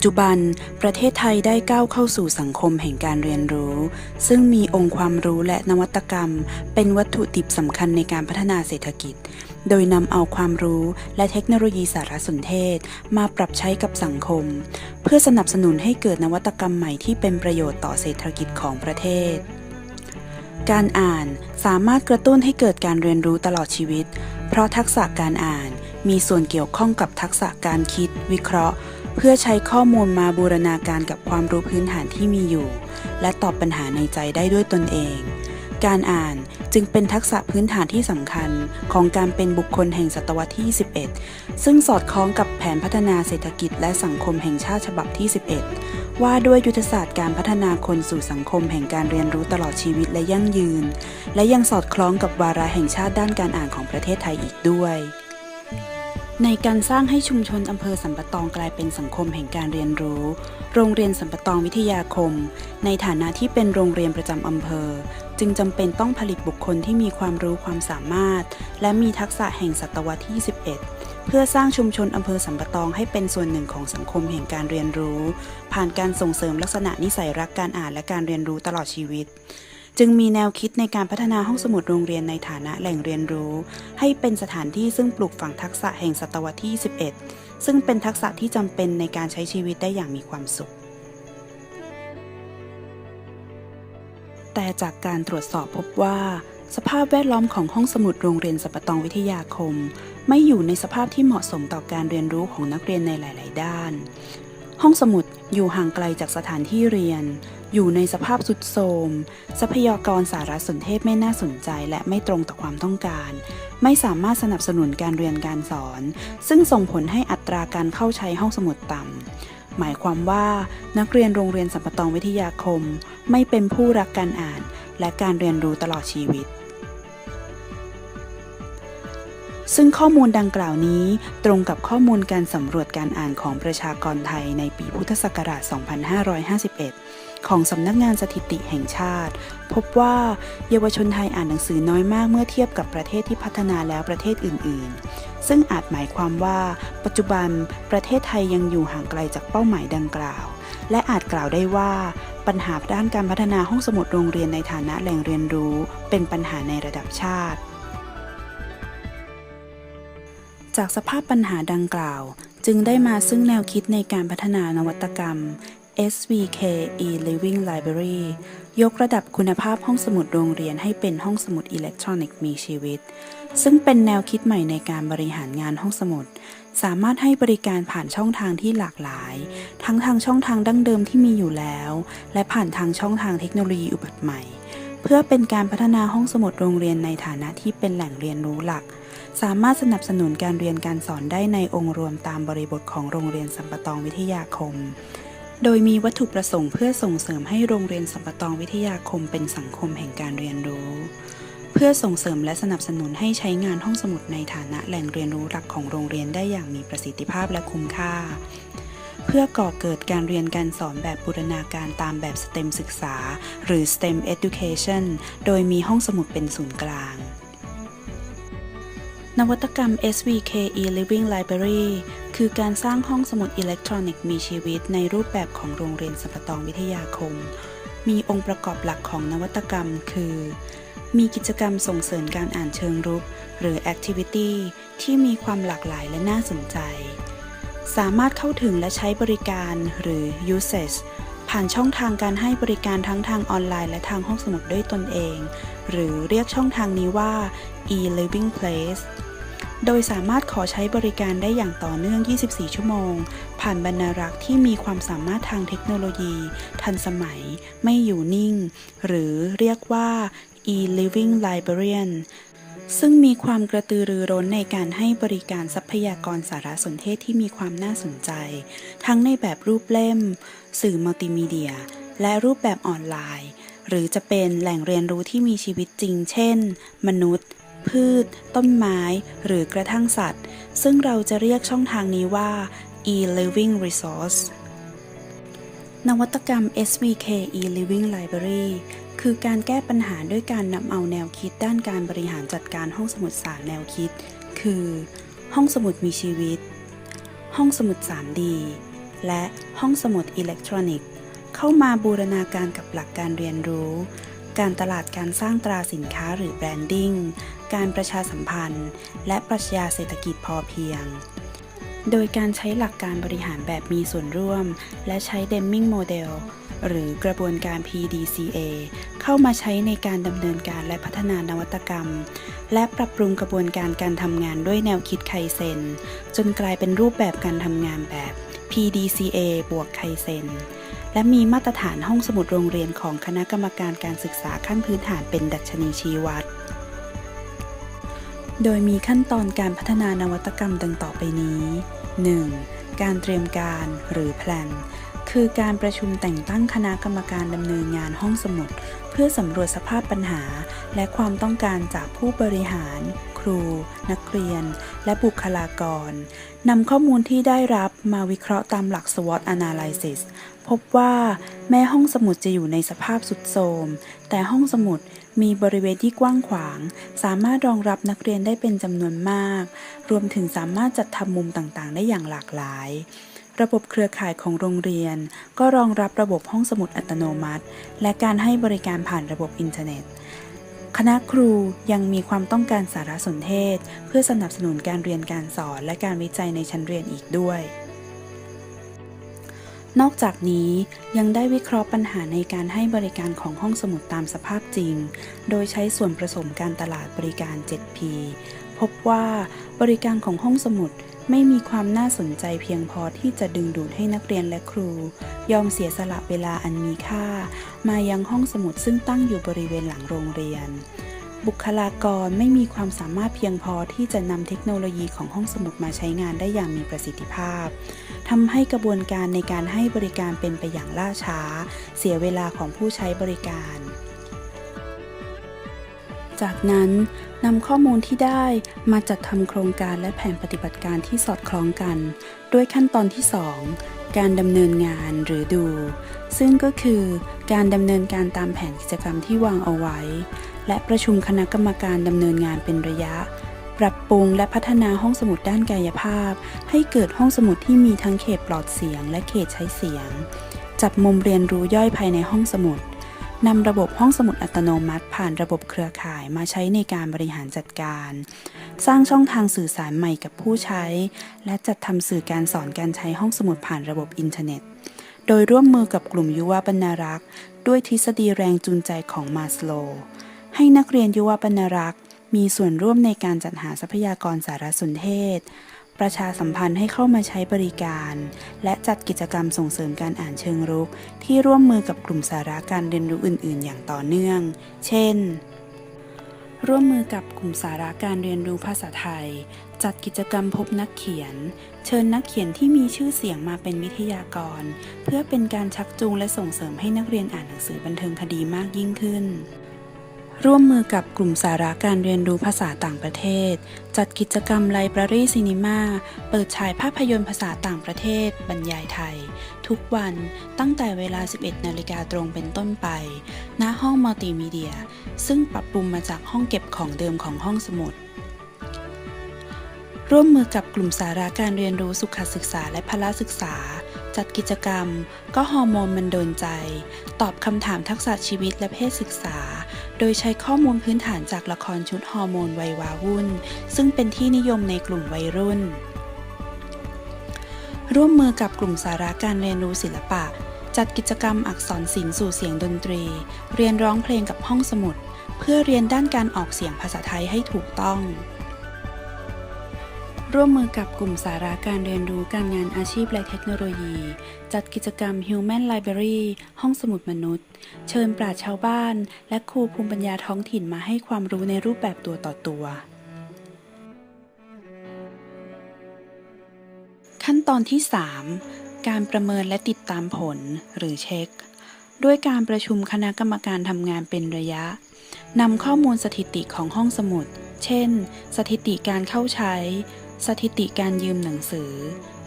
จุบันประเทศไทยได้ก้าวเข้าสู่สังคมแห่งการเรียนรู้ซึ่งมีองค์ความรู้และนวัตกรรมเป็นวัตถุดิบสำคัญในการพัฒนาเศรษฐกิจโดยนำเอาความรู้และเทคโนโลยีสารสนเทศมาปรับใช้กับสังคมเพื่อสนับสนุนให้เกิดนวัตกรรมใหม่ที่เป็นประโยชน์ต่อเศรษฐกิจของประเทศการอ่านสามารถกระตุ้นให้เกิดการเรียนรู้ตลอดชีวิตเพราะทักษะการอ่านมีส่วนเกี่ยวข้องกับทักษะการคิดวิเคราะห์เพื่อใช้ข้อมูลมาบูรณาการกับความรู้พื้นฐานที่มีอยู่และตอบปัญหาในใจได้ด้วยตนเองการอ่านจึงเป็นทักษะพื้นฐานที่สำคัญของการเป็นบุคคลแห่งศตวรรษที่ 21 ซึ่งสอดคล้องกับแผนพัฒนาเศรษฐกิจและสังคมแห่งชาติฉบับที่ 11 ว่าด้วยยุทธศาสตร์การพัฒนาคนสู่สังคมแห่งการเรียนรู้ตลอดชีวิตและยั่งยืนและยังสอดคล้องกับวาระแห่งชาติด้านการอ่านของประเทศไทยอีกด้วยในการสร้างให้ชุมชนอำเภอสัมปะตองกลายเป็นสังคมแห่งการเรียนรู้โรงเรียนสัมปะตองวิทยาคมในฐานะที่เป็นโรงเรียนประจำอำเภอจึงจำเป็นต้องผลิตบุคคลที่มีความรู้ความสามารถและมีทักษะแห่งศตวรรษที่ 11 เพื่อสร้างชุมชนอำเภอสัมปะตองให้เป็นส่วนหนึ่งของสังคมแห่งการเรียนรู้ผ่านการส่งเสริมลักษณะนิสัยรักการอ่านและการเรียนรู้ตลอดชีวิตจึงมีแนวคิดในการพัฒนาห้องสมุดโรงเรียนในฐานะแหล่งเรียนรู้ให้เป็นสถานที่ซึ่งปลูกฝังทักษะแห่งศตวรรษที่ 11 ซึ่งเป็นทักษะที่จำเป็นในการใช้ชีวิตได้อย่างมีความสุขแต่จากการตรวจสอบพบว่าสภาพแวดล้อมของห้องสมุดโรงเรียนสัมปะตองวิทยาคมไม่อยู่ในสภาพที่เหมาะสมต่อการเรียนรู้ของนักเรียนในหลายๆด้านห้องสมุดอยู่ห่างไกลจากสถานที่เรียนอยู่ในสภาพทรุดโทรมทรัพยากรสารสนเทศไม่น่าสนใจและไม่ตรงต่อความต้องการไม่สามารถสนับสนุนการเรียนการสอนซึ่งส่งผลให้อัตราการเข้าใช้ห้องสมุดต่ำหมายความว่านักเรียนโรงเรียนสัมปะตองวิทยาคมไม่เป็นผู้รักการอ่านและการเรียนรู้ตลอดชีวิตซึ่งข้อมูลดังกล่าวนี้ตรงกับข้อมูลการสำรวจการอ่านของประชากรไทยในปีพุทธศักราช 2551 ของสำนักงานสถิติแห่งชาติพบว่าเยาวชนไทยอ่านหนังสือน้อยมากเมื่อเทียบกับประเทศที่พัฒนาแล้วประเทศอื่นๆซึ่งอาจหมายความว่าปัจจุบันประเทศไทยยังอยู่ห่างไกลจากเป้าหมายดังกล่าวและอาจกล่าวได้ว่าปัญหาด้านการพัฒนาห้องสมุดโรงเรียนในฐานะแหล่งเรียนรู้เป็นปัญหาในระดับชาติจากสภาพปัญหาดังกล่าวจึงได้มาซึ่งแนวคิดในการพัฒนานวัตกรรม SVK e-Living Library ยกระดับคุณภาพห้องสมุดโรงเรียนให้เป็นห้องสมุดอิเล็กทรอนิกส์มีชีวิตซึ่งเป็นแนวคิดใหม่ในการบริหารงานห้องสมุดสามารถให้บริการผ่านช่องทางที่หลากหลายทั้งทางช่องทางดั้งเดิมที่มีอยู่แล้วและผ่านทางช่องทางเทคโนโลยีอุบัติใหม่เพื่อเป็นการพัฒนาห้องสมุดโรงเรียนในฐานะที่เป็นแหล่งเรียนรู้หลักสามารถสนับสนุนการเรียนการสอนได้ในองค์รวมตามบริบทของโรงเรียนสัมปะตองวิทยาคมโดยมีวัตถุประสงค์เพื่อส่งเสริมให้โรงเรียนสัมปะตองวิทยาคมเป็นสังคมแห่งการเรียนรู้เพื่อส่งเสริมและสนับสนุนให้ใช้งานห้องสมุดในฐานะแหล่งเรียนรู้หลักของโรงเรียนได้อย่างมีประสิทธิภาพและคุ้มค่าเพื่อก่อเกิดการเรียนการสอนแบบบูรณาการตามแบบ STEM ศึกษาหรือ STEM Education โดยมีห้องสมุดเป็นศูนย์กลางนวัตกรรม SVK e-Living Library คือการสร้างห้องสมุดอิเล็กทรอนิกส์มีชีวิตในรูปแบบของโรงเรียนสัมปะตองวิทยาคมมีองค์ประกอบหลักของนวัตกรรมคือมีกิจกรรมส่งเสริมการอ่านเชิงรุกหรือ Activity ที่มีความหลากหลายและน่าสนใจสามารถเข้าถึงและใช้บริการหรือ Usage ผ่านช่องทางการให้บริการทั้งทางออนไลน์และทางห้องสมุดด้วยตนเองหรือเรียกช่องทางนี้ว่า e-Living Place โดยสามารถขอใช้บริการได้อย่างต่อเนื่อง 24 ชั่วโมงผ่านบรรณารักษ์ที่มีความสามารถทางเทคโนโลยีทันสมัยไม่อยู่นิ่งหรือเรียกว่า e-Living Librarian ซึ่งมีความกระตือรือร้นในการให้บริการทรัพยากรสารสนเทศที่มีความน่าสนใจทั้งในแบบรูปเล่มสื่อมัลติมีเดียและรูปแบบออนไลน์หรือจะเป็นแหล่งเรียนรู้ที่มีชีวิตจริงเช่นมนุษย์พืชต้นไม้หรือกระทั่งสัตว์ซึ่งเราจะเรียกช่องทางนี้ว่า e-Living Resource นวัตกรรม SVK e-Living Library คือการแก้ปัญหาด้วยการนำเอาแนวคิดด้านการบริหารจัดการห้องสมุด3แนวคิดคือห้องสมุดมีชีวิตห้องสมุด 3D และห้องสมุดอิเล็กทรอนิกส์เข้ามาบูรณาการกับหลักการเรียนรู้การตลาดการสร้างตราสินค้าหรือแบรนดิ้งการประชาสัมพันธ์และปรัชญาเศรษฐกิจพอเพียงโดยการใช้หลักการบริหารแบบมีส่วนร่วมและใช้ Deming Model หรือกระบวนการ PDCA เข้ามาใช้ในการดำเนินการและพัฒนานวัตกรรมและปรับปรุงกระบวนการการทำงานด้วยแนวคิดไคเซ็นจนกลายเป็นรูปแบบการทำงานแบบ PDCA บวกไคเซ็นและมีมาตรฐานห้องสมุดโรงเรียนของคณะกรรมการการศึกษาขั้นพื้นฐานเป็นดัชนีชี้วัดโดยมีขั้นตอนการพัฒนานวัตกรรมดังต่อไปนี้ 1. การเตรียมการหรือแพลนคือการประชุมแต่งตั้งคณะกรรมการดำเนินงานห้องสมุดเพื่อสำรวจสภาพปัญหาและความต้องการจากผู้บริหารครูนักเรียนและบุคลากรนำข้อมูลที่ได้รับมาวิเคราะห์ตามหลัก SWOT Analysis พบว่าแม้ห้องสมุดจะอยู่ในสภาพทรุดโทรมแต่ห้องสมุดมีบริเวณที่กว้างขวางสามารถรองรับนักเรียนได้เป็นจำนวนมากรวมถึงสามารถจัดทำมุมต่างๆได้อย่างหลากหลายระบบเครือข่ายของโรงเรียนก็รองรับระบบห้องสมุดอัตโนมัติและการให้บริการผ่านระบบอินเทอร์เน็ตคณะครูยังมีความต้องการสารสนเทศเพื่อสนับสนุนการเรียนการสอนและการวิจัยในชั้นเรียนอีกด้วยนอกจากนี้ยังได้วิเคราะห์ปัญหาในการให้บริการของห้องสมุดตามสภาพจริงโดยใช้ส่วนผสมการตลาดบริการ 7P พบว่าบริการของห้องสมุดไม่มีความน่าสนใจเพียงพอที่จะดึงดูดให้นักเรียนและครูยอมเสียสละเวลาอันมีค่ามายังห้องสมุดซึ่งตั้งอยู่บริเวณหลังโรงเรียนบุคลากรไม่มีความสามารถเพียงพอที่จะนำเทคโนโลยีของห้องสมุดมาใช้งานได้อย่างมีประสิทธิภาพทำให้กระบวนการในการให้บริการเป็นไปอย่างล่าช้าเสียเวลาของผู้ใช้บริการจากนั้นนำข้อมูลที่ได้มาจัดทำโครงการและแผนปฏิบัติการที่สอดคล้องกันด้วยขั้นตอนที่ 2 การดำเนินงานหรือดูซึ่งก็คือการดำเนินการตามแผนกิจกรรมที่วางเอาไว้และประชุมคณะกรรมการดำเนินงานเป็นระยะปรับปรุงและพัฒนาห้องสมุดด้านกายภาพให้เกิดห้องสมุดที่มีทั้งเขตปลอดเสียงและเขตใช้เสียงจัดมุมเรียนรู้ย่อยภายในห้องสมุดนำระบบห้องสมุดอัตโนมัติผ่านระบบเครือข่ายมาใช้ในการบริหารจัดการสร้างช่องทางสื่อสารใหม่กับผู้ใช้และจัดทำสื่อการสอนการใช้ห้องสมุดผ่านระบบอินเทอร์เน็ตโดยร่วมมือกับกลุ่มยุวบรรณารักษ์ด้วยทฤษฎีแรงจูงใจของมาสโลว์ให้นักเรียนยุวบรรณารักษ์มีส่วนร่วมในการจัดหาทรัพยากรสารสนเทศประชาสัมพันธ์ให้เข้ามาใช้บริการและจัดกิจกรรมส่งเสริมการอ่านเชิงรุกที่ร่วมมือกับกลุ่มสาระการเรียนรู้อื่นๆอย่างต่อเนื่องเช่นร่วมมือกับกลุ่มสาระการเรียนรู้ภาษาไทยจัดกิจกรรมพบนักเขียนเชิญนักเขียนที่มีชื่อเสียงมาเป็นวิทยากรเพื่อเป็นการชักจูงและส่งเสริมให้นักเรียนอ่านหนังสือบันเทิงคดีมากยิ่งขึ้นร่วมมือกับกลุ่มสาระการเรียนรู้ภาษาต่างประเทศจัดกิจกรรมไลบรารีซีนีมาเปิดฉายภาพยนตร์ภาษาต่างประเทศบรรยายไทยทุกวันตั้งแต่เวลา 11 นาฬิกาตรงเป็นต้นไปณห้องมัลติมีเดียซึ่งปรับปรุงมาจากห้องเก็บของเดิมของห้องสมุดร่วมมือกับกลุ่มสาระการเรียนรู้สุขศึกษาและพละศึกษาจัดกิจกรรมก็ฮอร์โมนมันโดนใจตอบคำถามทักษะชีวิตและเพศศึกษาโดยใช้ข้อมูลพื้นฐานจากละครชุดฮอร์โมนวัยวาวุ่นซึ่งเป็นที่นิยมในกลุ่มวัยรุ่นร่วมมือกับกลุ่มสาระการเรียนรู้ศิลปะจัดกิจกรรมอักษรศิลป์สู่เสียงดนตรีเรียนร้องเพลงกับห้องสมุดเพื่อเรียนด้านการออกเสียงภาษาไทยให้ถูกต้องร่วมมือกับกลุ่มสาระการเรียนรู้การงานอาชีพและเทคโนโลยีจัดกิจกรรม Human Library ห้องสมุดมนุษย์เชิญปราชญ์ชาวบ้านและครูภูมิปัญญาท้องถิ่นมาให้ความรู้ในรูปแบบตัวต่อตัวขั้นตอนที่ 3 การประเมินและติดตามผลหรือเช็คด้วยการประชุมคณะกรรมการทำงานเป็นระยะนำข้อมูลสถิติของห้องสมุดเช่นสถิติการเข้าใช้สถิติการยืมหนังสือ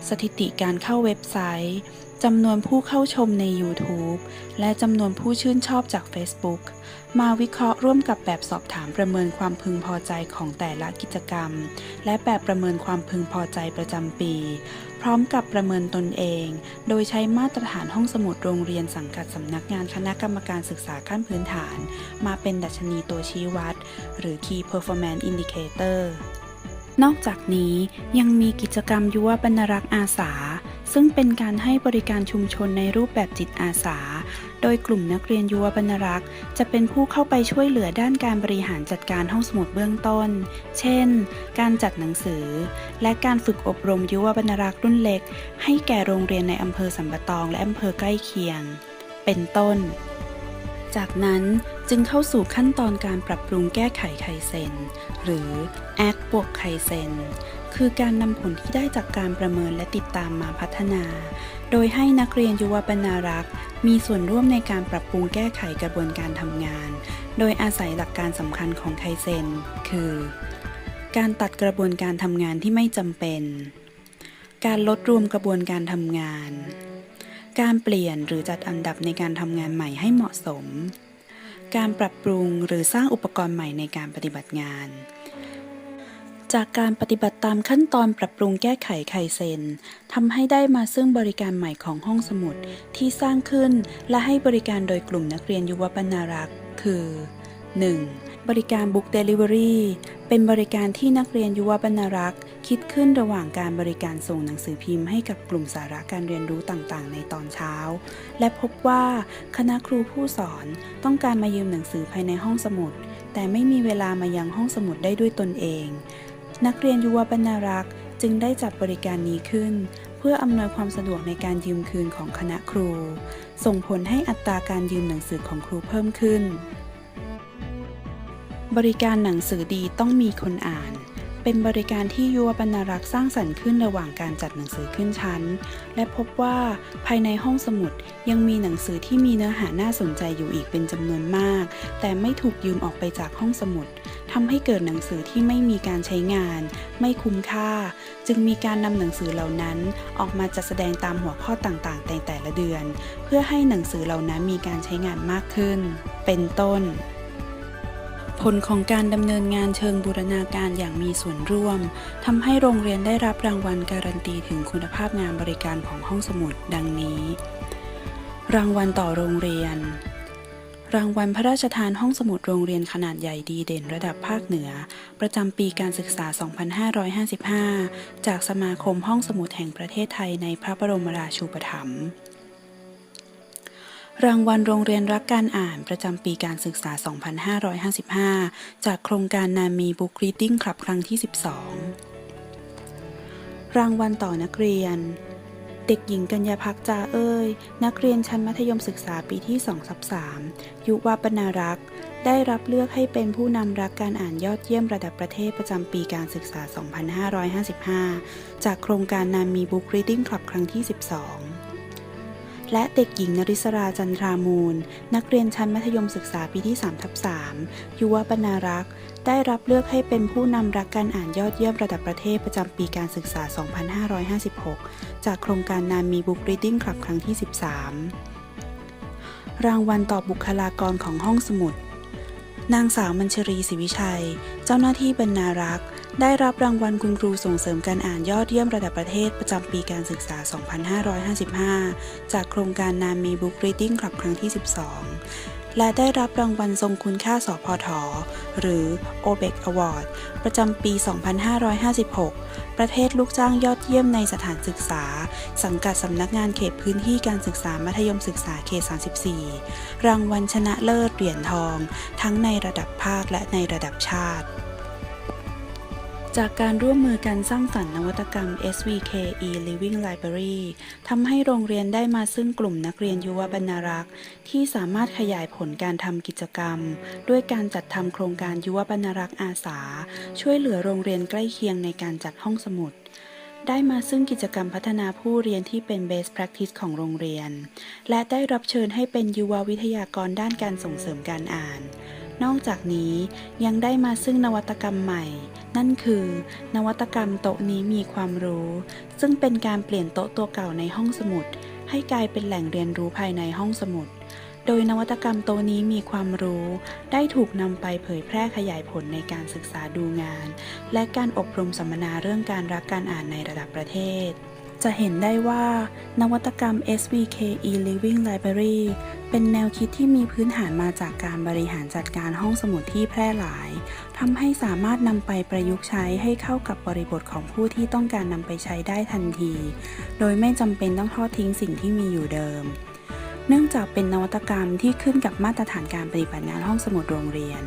สถิติการเข้าเว็บไซต์ จำนวนผู้เข้าชมใน YouTube และจำนวนผู้ชื่นชอบจาก Facebook มาวิเคราะห์ร่วมกับแบบสอบถามประเมินความพึงพอใจของแต่ละกิจกรรมและแบบประเมินความพึงพอใจประจำปีพร้อมกับประเมินตนเองโดยใช้มาตรฐานห้องสมุดโรงเรียนสังกัดสำนักงานคณะกรรมการศึกษาขั้นพื้นฐานมาเป็นดัชนีตัวชี้วัดหรือ Key Performance Indicator นอกจากนี้ยังมีกิจกรรมยุวบรรณรักษ์อาสาซึ่งเป็นการให้บริการชุมชนในรูปแบบจิตอาสาโดยกลุ่มนักเรียนยุวบรรณรักษ์จะเป็นผู้เข้าไปช่วยเหลือด้านการบริหารจัดการห้องสมุดเบื้องต้นเช่นการจัดหนังสือและการฝึกอบรมยุวบรรณรักษ์รุ่นเล็กให้แก่โรงเรียนในอำเภอสันปะตองและอำเภอใกล้เคียงเป็นต้นจากนั้นจึงเข้าสู่ขั้นตอนการปรับปรุงแก้ไขไคเซ็นหรือ Act บวกไคเซ็นคือการนำผลที่ได้จากการประเมินและติดตามมาพัฒนาโดยให้นักเรียนยุวบรรณารักษ์มีส่วนร่วมในการปรับปรุงแก้ไขกระบวนการทำงานโดยอาศัยหลักการสำคัญของไคเซ็นคือการตัดกระบวนการทำงานที่ไม่จำเป็นการลดรวมกระบวนการทำงานการเปลี่ยนหรือจัดอันดับในการทำงานใหม่ให้เหมาะสมการปรับปรุงหรือสร้างอุปกรณ์ใหม่ในการปฏิบัติงานจากการปฏิบัติตามขั้นตอนปรับปรุงแก้ไขไคเซ็นทำให้ได้มาซึ่งบริการใหม่ของห้องสมุดที่สร้างขึ้นและให้บริการโดยกลุ่มนักเรียนยุวบรรณารักษ์คือ 1. บริการ Book Delivery เป็นบริการที่นักเรียนยุวบรรณารักษ์คิดขึ้นระหว่างการบริการส่งหนังสือพิมพ์ให้กับกลุ่มสาระการเรียนรู้ต่างๆในตอนเช้าและพบว่าคณะครูผู้สอนต้องการมายืมหนังสือภายในห้องสมุดแต่ไม่มีเวลามายังห้องสมุดได้ด้วยตนเองนักเรียนยุวบรรณารักษ์จึงได้จัดบริการนี้ขึ้นเพื่ออำนวยความสะดวกในการยืมคืนของคณะครูส่งผลให้อัตราการยืมหนังสือของครูเพิ่มขึ้นบริการหนังสือดีต้องมีคนอ่านเป็นบริการที่ยุวบรรณารักษ์สร้างสรรค์ขึ้นระหว่างการจัดหนังสือขึ้นชั้นและพบว่าภายในห้องสมุดยังมีหนังสือที่มีเนื้อหาน่าสนใจอยู่อีกเป็นจำนวนมากแต่ไม่ถูกยืมออกไปจากห้องสมุดทำให้เกิดหนังสือที่ไม่มีการใช้งานไม่คุ้มค่าจึงมีการนำหนังสือเหล่านั้นออกมาจัดแสดงตามหัวข้อต่างๆในแต่ละเดือนเพื่อให้หนังสือเหล่านั้นมีการใช้งานมากขึ้นเป็นต้นผลของการดำเนินงานเชิงบูรณาการอย่างมีส่วนร่วมทำให้โรงเรียนได้รับรางวัลการันตีถึงคุณภาพงานบริการของห้องสมุดดังนี้รางวัลต่อโรงเรียนรางวัลพระราชทานห้องสมุดโรงเรียนขนาดใหญ่ดีเด่นระดับภาคเหนือประจำปีการศึกษา 2555 จากสมาคมห้องสมุดแห่งประเทศไทยในพระบรมราชูปถัมภ์รางวัลโรงเรียนรักการอ่านประจำปีการศึกษา 2555 จากโครงการนามี Book Reading Club ครั้งที่ 12 รางวัลต่อนักเรียนเด็กหญิงกัญญาภักดิ์จาเอ้ยนักเรียนชั้นมัธยมศึกษาปีที่ 2/3 ยุวบรรณารักษ์ได้รับเลือกให้เป็นผู้นำรักการอ่านยอดเยี่ยมระดับประเทศประจำปีการศึกษา 2555 จากโครงการนามี Book Reading Club ครั้งที่ 12และเด็กหญิงนริศราจันทรามูลนักเรียนชั้นมัธยมศึกษาปีที่ 3/3 ยุวบรรณารักษ์ได้รับเลือกให้เป็นผู้นำรักการอ่านยอดเยี่ยมระดับประเทศประจำปีการศึกษา 2556 จากโครงการนามี Book Reading Club ครั้งที่ 13 รางวัลต่อบุคลากรของห้องสมุดนางสาวมัญชรีศรีวิชัยเจ้าหน้าที่บรรณารักษ์ได้รับรางวัลคุณครูส่งเสริมการอ่านยอดเยี่ยมระดับประเทศประจำปีการศึกษา 2555 จากโครงการนามี Book Reading Club ครั้งที่ 12 และได้รับรางวัลทรงคุณค่าสพทหรือ OBEC Award ประจำปี 2556 ประเภทลูกจ้างยอดเยี่ยมในสถานศึกษาสังกัดสำนักงานเขตพื้นที่การศึกษามัธยมศึกษาเขต 34 รางวัลชนะเลิศเหรียญทองทั้งในระดับภาคและในระดับชาติจากการร่วมมือกันสร้างสรรค์นวัตกรรม SVK E-Living Library ทำให้โรงเรียนได้มาซึ่งกลุ่มนักเรียนยุวบรรณารักษ์ที่สามารถขยายผลการทำกิจกรรมด้วยการจัดทำโครงการยุวบรรณารักษ์อาสาช่วยเหลือโรงเรียนใกล้เคียงในการจัดห้องสมุดได้มาซึ่งกิจกรรมพัฒนาผู้เรียนที่เป็น Best Practice ของโรงเรียนและได้รับเชิญให้เป็นยุววิทยากรด้านการส่งเสริมการอ่านนอกจากนี้ยังได้มาซึ่งนวัตกรรมใหม่นั่นคือนวัตกรรมโต๊ะนี้มีความรู้ซึ่งเป็นการเปลี่ยนโต๊ะตัวเก่าในห้องสมุด ให้กลายเป็นแหล่งเรียนรู้ภายในห้องสมุด โดยนวัตกรรมโต๊ะนี้มีความรู้ได้ถูกนำไปเผยแพร่ขยายผลในการศึกษาดูงาน และการอบรมสัมมนาเรื่องการรักการอ่านในระดับประเทศ จะเห็นได้ว่านวัตกรรม SVK e-Living Library เป็นแนวคิดที่มีพื้นฐานมาจากการบริหารจัดการห้องสมุดที่แพร่หลายทำให้สามารถนำไปประยุกต์ใช้ให้เข้ากับบริบทของผู้ที่ต้องการนำไปใช้ได้ทันที โดยไม่จำเป็นต้องทอดทิ้งสิ่งที่มีอยู่เดิม เนื่องจากเป็นนวัตกรรมที่ขึ้นกับมาตรฐานการปฏิบัติงานห้องสมุดโรงเรียน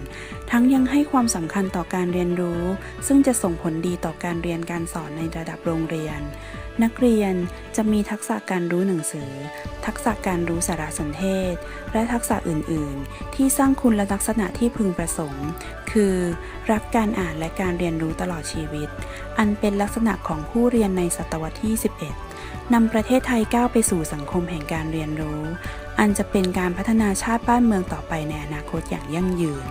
ทั้งยังให้ความสำคัญต่อการเรียนรู้ ซึ่งจะส่งผลดีต่อการเรียนการสอนในระดับโรงเรียน นักเรียนจะมีทักษะการรู้หนังสือ ทักษะการรู้สารสนเทศ และทักษะอื่น ๆ ที่สร้างคุณลักษณะที่พึงประสงค์ คือรักการอ่านและการเรียนรู้ตลอดชีวิต อันเป็นลักษณะของผู้เรียนในศตวรรษที่ 11 นำประเทศไทยก้าวไปสู่สังคมแห่งการเรียนรู้ อันจะเป็นการพัฒนาชาติบ้านเมืองต่อไปในอนาคตอย่างยั่งยืน